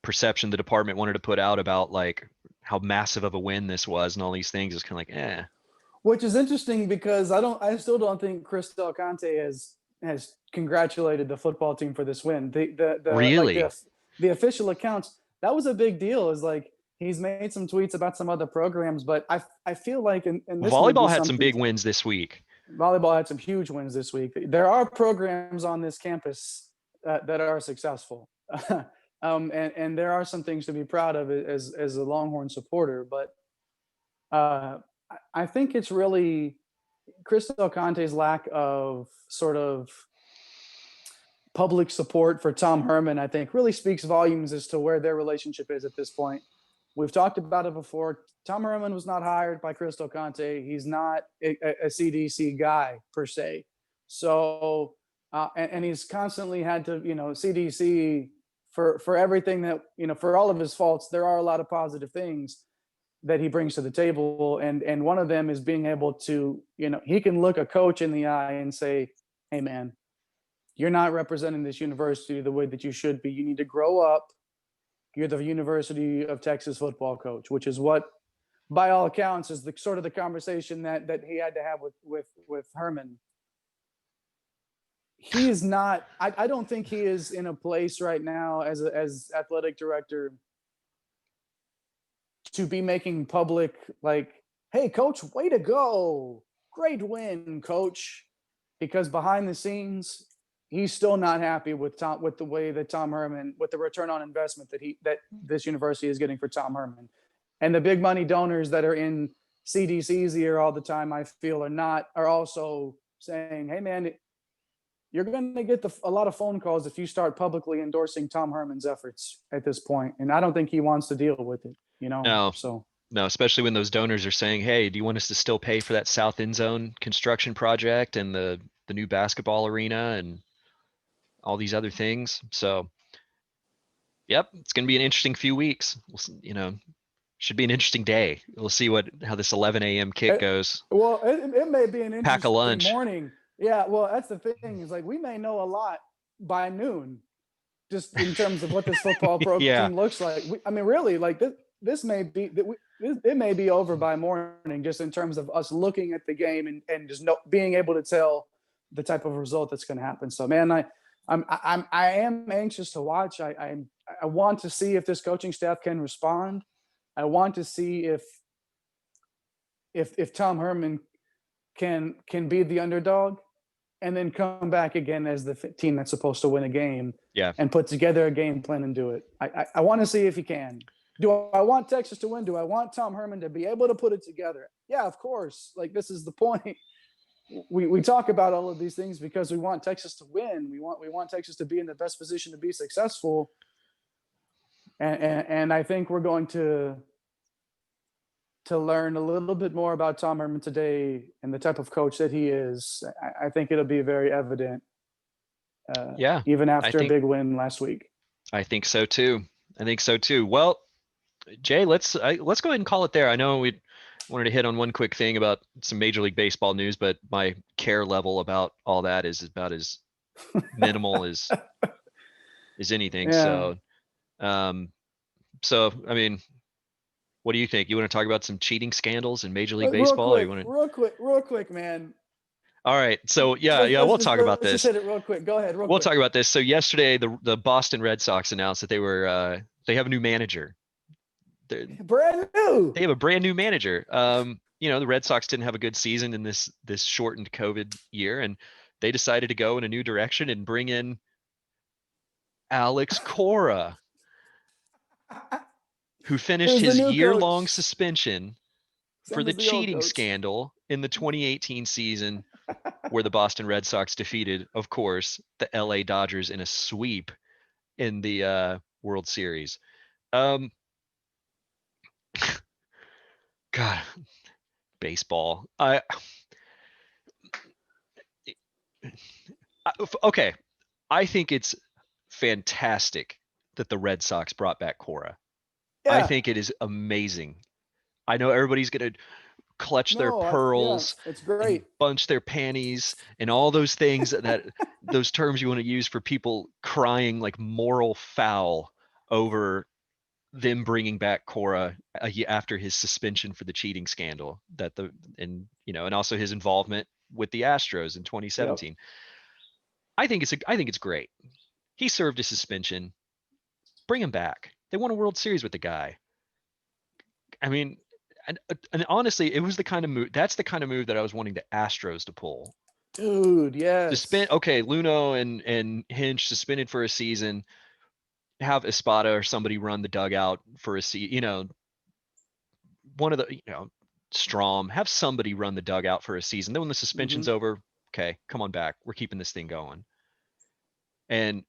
perception the department wanted to put out about, like, how massive of a win this was and all these things is kind of like, eh. Which is interesting because I still don't think Chris Del Conte has congratulated the football team for this win. Really? Like the official accounts, that was a big deal. Is like he's made some tweets about some other programs, but I feel like and this volleyball had some big wins this week. volleyball had some huge wins this week. There are programs on this campus that are successful. And there are some things to be proud of as a Longhorn supporter, but I think it's really Chris Del Conte's lack of sort of public support for Tom Herman, I think, really speaks volumes as to where their relationship is at this point. We've talked about it before. Tom Herman was not hired by Chris Del Conte. He's not a CDC guy per se. So, and he's constantly had to, CDC for everything that, for all of his faults, there are a lot of positive things that he brings to the table. And one of them is being able to, he can look a coach in the eye and say, hey man, you're not representing this university the way that you should be. You need to grow up. You're the University of Texas football coach, which is what, by all accounts, is the sort of the conversation that he had to have with Herman. He is not. I don't think he is in a place right now as athletic director to be making public like, "Hey, coach, way to go! Great win, coach." Because behind the scenes, he's still not happy with the way that Tom Herman, with the return on investment that this university is getting for Tom Herman, and the big money donors that are in CDC's ear all the time, I feel are also saying, "Hey man, you're going to get a lot of phone calls if you start publicly endorsing Tom Herman's efforts at this point," and I don't think he wants to deal with it. No. So. No, especially when those donors are saying, "Hey, do you want us to still pay for that south end zone construction project and the new basketball arena and all these other things?" So, yep, it's going to be an interesting few weeks. Should be an interesting day. We'll see how this 11 a.m. kick goes. Well, it may be an Pack a interesting lunch. morning. Yeah, well, that's the thing. Is like we may know a lot by noon, just in terms of what this football team looks like. Really, like this may be it may be over by morning, just in terms of us looking at the game and just being able to tell the type of result that's going to happen. So, man, I am anxious to watch. I want to see if this coaching staff can respond. I want to see if Tom Herman can be the underdog and then come back again as the team that's supposed to win a game, and put together a game plan and do it. I want to see if he can. Do I want Texas to win? Do I want Tom Herman to be able to put it together? Yeah, of course. Like, this is the point. We talk about all of these things because we want Texas to win. We want Texas to be in the best position to be successful. And I think we're going to learn a little bit more about Tom Herman today and the type of coach that he is. I think it'll be very evident. Even after a big win last week. I think so too. Well, Jay, let's go ahead and call it there. I know we wanted to hit on one quick thing about some Major League Baseball news, but my care level about all that is about as minimal as anything. Yeah. So, I mean, what do you think? You want to talk about some cheating scandals in Major League Baseball? Real quick, man. All right. So we'll talk about this. Just hit it real quick. Go ahead. We'll talk about this. So yesterday, the Boston Red Sox announced that they have a new manager. Brand new. They have a brand new manager. The Red Sox didn't have a good season in this shortened COVID year, and they decided to go in a new direction and bring in Alex Cora, who finished his year-long suspension for the cheating scandal in the 2018 season, where the Boston Red Sox defeated, of course, the LA Dodgers in a sweep in the World Series. God, baseball. Okay. I think it's fantastic that the Red Sox brought back Cora. Yeah. I think it is amazing. I know everybody's going to clutch their pearls. It's great. Bunch their panties and all those things those terms you want to use for people crying like moral foul over them bringing back Cora after his suspension for the cheating scandal and also his involvement with the Astros in 2017. Yep. I think it's great. He served a suspension. Bring him back. They won a World Series with the guy. I mean, And honestly, it was the kind of move. That's the kind of move that I was wanting the Astros to pull. Dude, yes. Okay, Luno and Hinch suspended for a season. Have Espada or somebody run the dugout for a season. One of the Strom. Have somebody run the dugout for a season. Then when the suspension's over, okay, come on back. We're keeping this thing going. And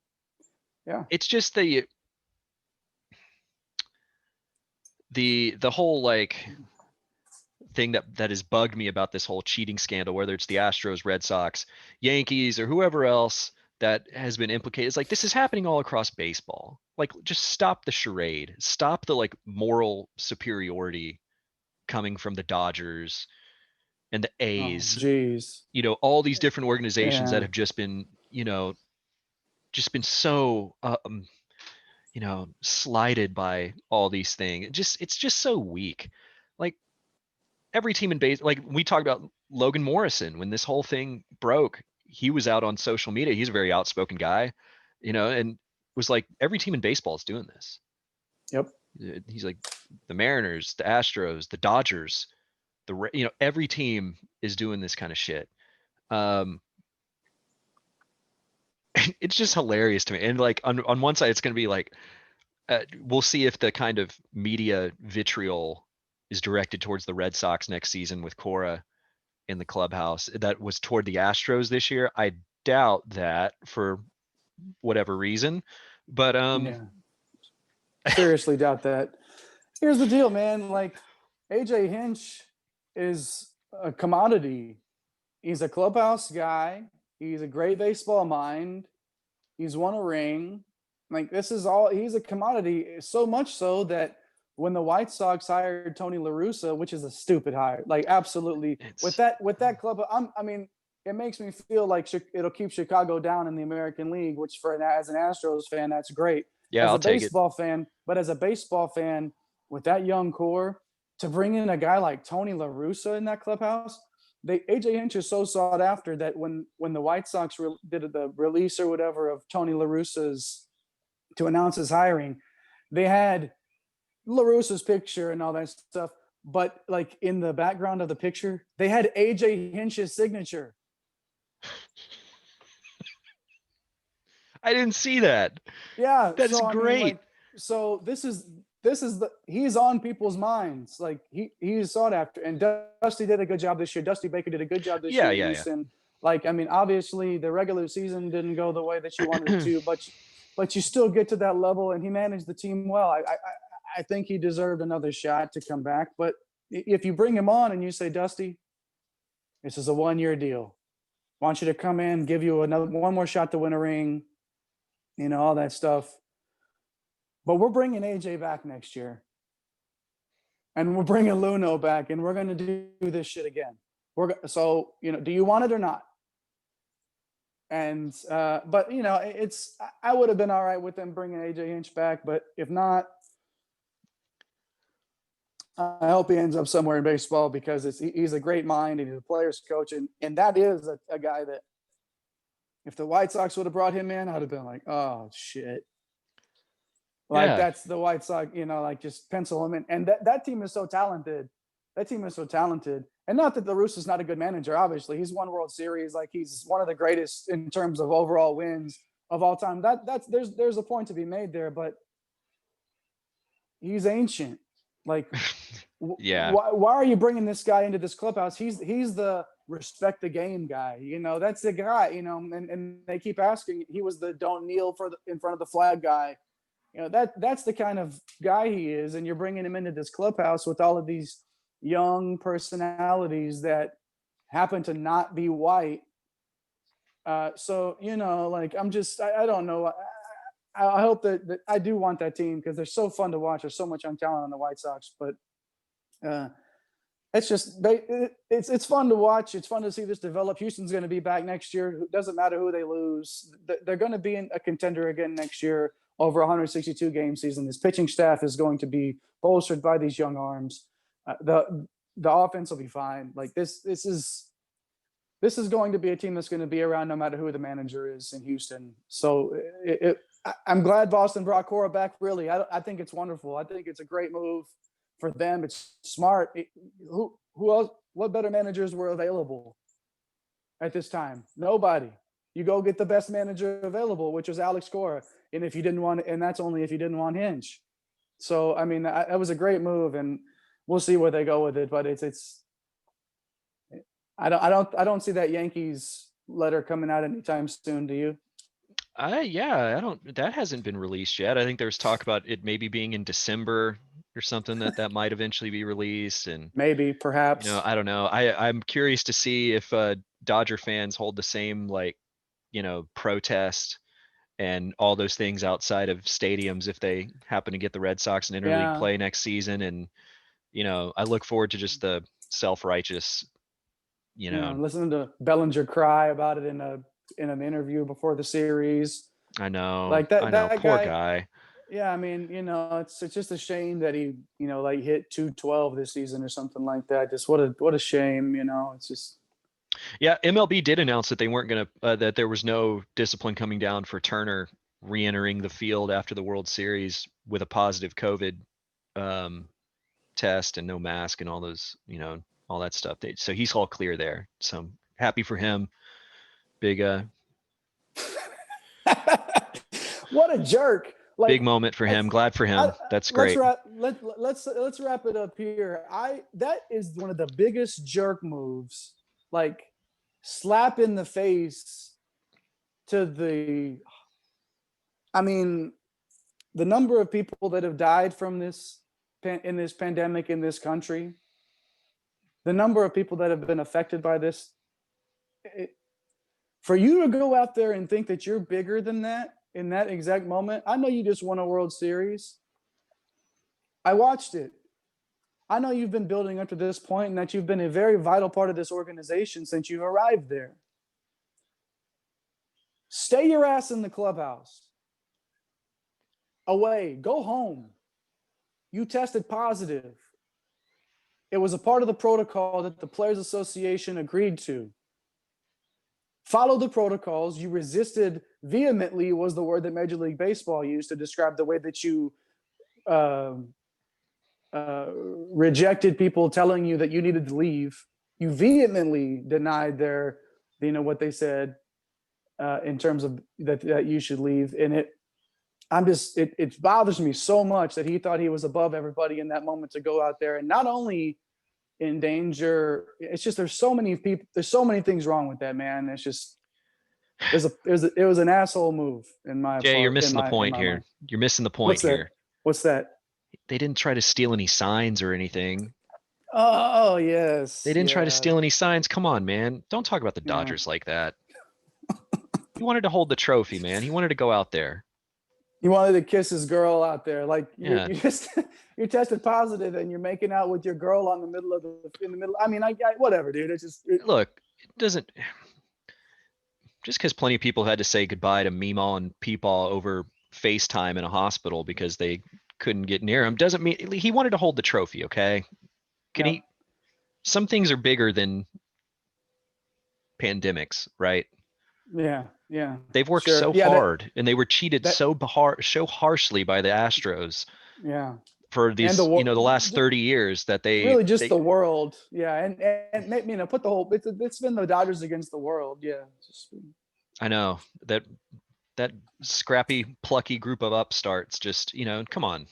Yeah. it's just the whole like thing that has bugged me about this whole cheating scandal, whether it's the Astros, Red Sox, Yankees, or whoever else that has been implicated. It's like this is happening all across baseball. Like, just stop the charade. Stop the like moral superiority coming from the Dodgers and the Oh, A's. geez. All these different organizations that Yeah. have just been, so slighted by all these things. It's just so weak. Like, every team in base, like we talked about Logan Morrison when this whole thing broke, he was out on social media. He's a very outspoken guy, and was like, every team in baseball is doing this. Yep. He's like, the Mariners, the Astros, the Dodgers, every team is doing this kind of shit. It's just hilarious to me. And like on one side, it's going to be like, we'll see if the kind of media vitriol is directed towards the Red Sox next season with Cora in the clubhouse that was toward the Astros this year. I doubt that for whatever reason, but Yeah. Seriously doubt that. Here's the deal, man. Like, AJ Hinch is a commodity. He's a clubhouse guy. He's a great baseball mind. He's won a ring. Like, this is all, he's a commodity. So much so that when the White Sox hired Tony La Russa, which is a stupid hire, like, absolutely, with that club, I mean, it makes me feel like it'll keep Chicago down in the American League, which as an Astros fan, that's great. yeah, As I'll a take it. baseball fan, but as a baseball fan with that young core, to bring in a guy like Tony La Russa in that clubhouse, AJ Hinch is so sought after that when the White Sox did the release or whatever of Tony La Russa's to announce his hiring, they had La Russa's picture and all that stuff, but like in the background of the picture, they had AJ Hinch's signature. I didn't see that. Yeah, That is great. I mean, like, so this is he's on people's minds. Like, he's sought after, and Dusty did a good job this year. Dusty Baker did a good job this year in Houston. Like, I mean, obviously the regular season didn't go the way that you wanted it to, but you still get to that level, and he managed the team well. I think he deserved another shot to come back. But if you bring him on and you say, Dusty, this is a 1-year deal. I want you to come in, give you one more shot to win a ring, all that stuff. But we're bringing AJ back next year. And we're bringing Luno back, and we're going to do this shit again. So, do you want it or not? And, but, I would have been all right with them bringing AJ Hinch back. But if not, I hope he ends up somewhere in baseball, because he's a great mind, and he's a player's coach. And that is a guy that, if the White Sox would have brought him in, I'd have been like, oh, shit. Like, that's the White Sox, like, just pencil him in. And that team is so talented. And not that La Russa's not a good manager, obviously. He's won World Series. Like, he's one of the greatest in terms of overall wins of all time. There's a point to be made there, but he's ancient. Like, yeah. Why are you bringing this guy into this clubhouse? He's the respect the game guy. That's the guy, and they keep asking. He was the don't kneel in front of the flag guy. That's the kind of guy he is, and you're bringing him into this clubhouse with all of these young personalities that happen to not be white. So, like, I don't know. I hope that I do want that team, because they're so fun to watch. There's so much young talent on the White Sox, but it's just it's fun to watch. It's fun to see this develop. Houston's going to be back next year. It doesn't matter who they lose. They're going to be a contender again next year over 162 game season. This pitching staff is going to be bolstered by these young arms. The offense will be fine. Like, this is going to be a team that's going to be around no matter who the manager is in Houston. So I'm glad Boston brought Cora back. Really, I think it's wonderful. I think it's a great move for them. It's smart. Who else? What better managers were available at this time? Nobody. You go get the best manager available, which was Alex Cora. And if you didn't want, and that's only if you didn't want Hinge. So I mean, that was a great move, and we'll see where they go with it. But I don't see that Yankees letter coming out anytime soon. Do you? I don't, that hasn't been released yet. I think there's talk about it maybe being in December or something that might eventually be released. And, Maybe, perhaps. I don't know. I'm curious to see if Dodger fans hold the same, like, protest and all those things outside of stadiums if they happen to get the Red Sox an interleague Yeah. play next season. And, I look forward to just the self-righteous, Listening to Bellinger cry about it in an interview before the series. I know, Like that poor guy. guy. Yeah, I mean, it's just a shame that he, like hit 212 this season or something like that. Just what a shame, It's just. Yeah, MLB did announce that they weren't going to, that there was no discipline coming down for Turner re-entering the field after the World Series with a positive COVID test and no mask and all those, all that stuff. So he's all clear there. So I'm happy for him. Big, What a jerk! Like, big moment for him. Glad for him. That's great. Let's wrap it up here. That is one of the biggest jerk moves. Like, slap in the face to the. I mean, the number of people that have died from this in this pandemic in this country. The number of people that have been affected by this. For you to go out there and think that you're bigger than that in that exact moment, I know you just won a World Series. I watched it. I know you've been building up to this point and that you've been a very vital part of this organization since you arrived there. Stay your ass in the clubhouse. Away. Go home. You tested positive. It was a part of the protocol that the Players Association agreed to. Follow the protocols. You resisted vehemently was the word that Major League Baseball used to describe the way that you rejected people telling you that you needed to leave. You vehemently denied their, what they said in terms of that you should leave. And it bothers me so much that he thought he was above everybody in that moment to go out there and not only endanger. It's just there's so many people. There's so many things wrong with that, man. It's just it was an asshole move in my. Jay, you're missing the point here. Mind. You're missing the point here. What's that? They didn't try to steal any signs or anything. Oh yes. They didn't try to steal any signs. Come on, man. Don't talk about the Dodgers like that. He wanted to hold the trophy, man. He wanted to go out there. He wanted to kiss his girl out there. Like Yeah. you're tested positive and you're making out with your girl in the middle. I mean, I whatever, dude. It's just look. It doesn't. Just because plenty of people had to say goodbye to Meemaw and Peepaw over FaceTime in a hospital because they couldn't get near him doesn't mean he wanted to hold the trophy. Okay. He? Some things are bigger than pandemics, right? Yeah. They've worked so hard and they were cheated so harshly by the Astros. Yeah. For these, the last 30 years that they really the world. Yeah. And put the whole, it's been the Dodgers against the world. Yeah. I know that scrappy, plucky group of upstarts just, come on.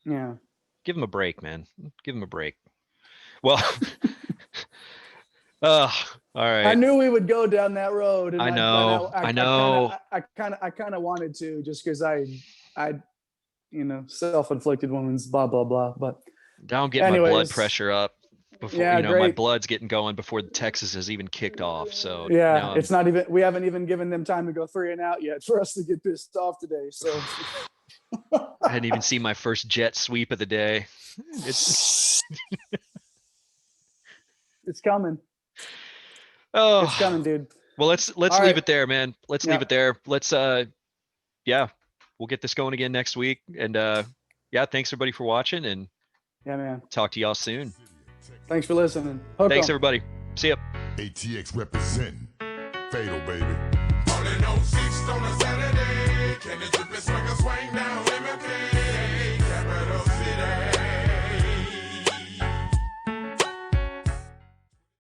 Yeah. Give them a break, man. Give them a break. Well, all right. I knew we would go down that road. And I know. I kind of wanted to just because I self-inflicted wounds, blah, blah, blah. But don't get my blood pressure up before, my blood's getting going before the Texas has even kicked off. So yeah, it's not even, we haven't even given them time to go 3 and out yet for us to get pissed off today. So I hadn't even seen my first jet sweep of the day. It's coming. Oh, it's coming, dude. Well, let's leave it there, man. Let's leave it there. Let's we'll get this going again next week. And thanks everybody for watching, and man, talk to y'all soon. Thanks for listening. Thanks everybody. See ya. ATX representing Fatal, baby.